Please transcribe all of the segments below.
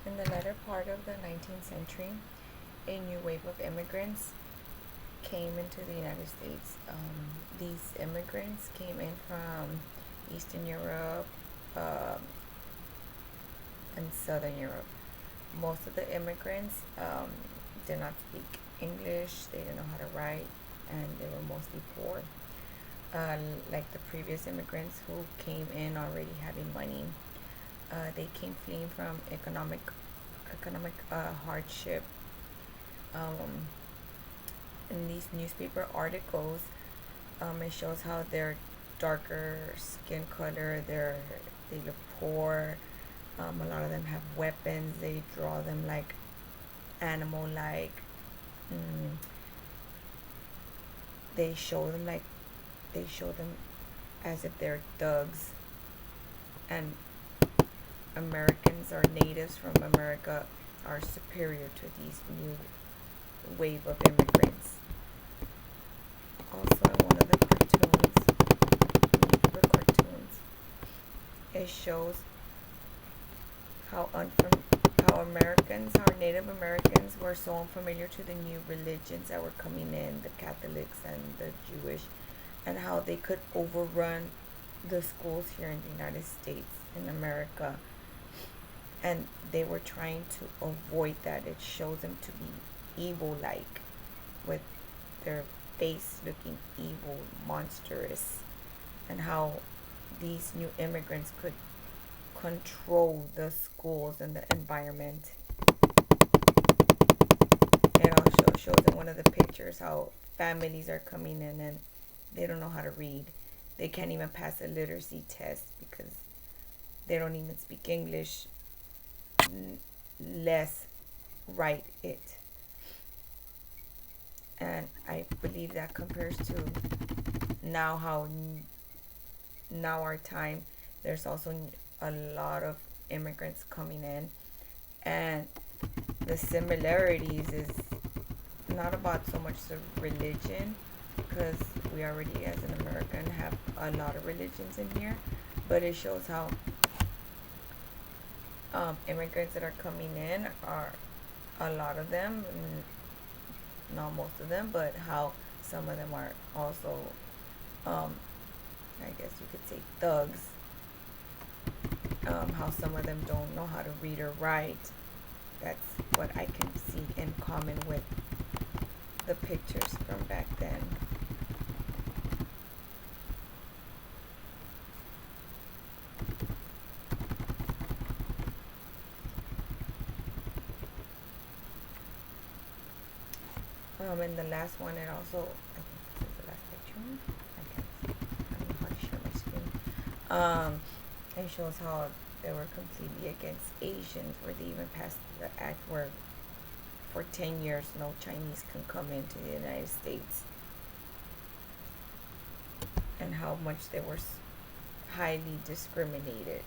In the latter part of the 19th century, a new wave of immigrants came into the United States. These immigrants came in from Eastern Europe um, and Southern Europe. Most of the immigrants did not speak English, they didn't know how to write, and they were mostly poor. Like the previous immigrants who came in already having money. They came fleeing from economic hardship. Um, in these newspaper articles, it shows how they're darker skin color. They look poor. A lot of them have weapons. They draw them like animal like. Mm, they show them like they show them as if they're thugs, and Americans or natives from America are superior to these new wave of immigrants. Also, in one of the cartoons, it shows how how Americans, how Native Americans were so unfamiliar to the new religions that were coming in, the Catholics and the Jewish, and how they could overrun the schools here in the United States, in America, and they were trying to avoid that. It shows them to be evil like, with their face looking evil, monstrous, and how these new immigrants could control the schools and the environment. It also shows in one of the pictures how families are coming in and they don't know how to read. They can't even pass a literacy test because they don't even speak English, less write it. And I believe that compares to now, how now our time, there's also a lot of immigrants coming in, and the similarities is not about so much the religion, because we already as an American have a lot of religions in here, but it shows how immigrants that are coming in are, a lot of them, not most of them, but how some of them are also, um, I guess you could say, thugs. How some of them don't know how to read or write. That's what I can see in common with the pictures from back then. And the last one, it also, I think this is the last picture. I don't know how to share my screen. It shows how they were completely against Asians, where they even passed the act where for 10 years no Chinese can come into the United States, and how much they were highly discriminated.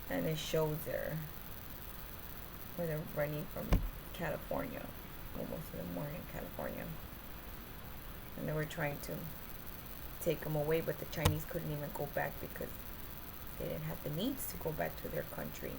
And it shows there where they're running from California. Well, most of them were in California, and they were trying to take them away, but the Chinese couldn't even go back because they didn't have the needs to go back to their country.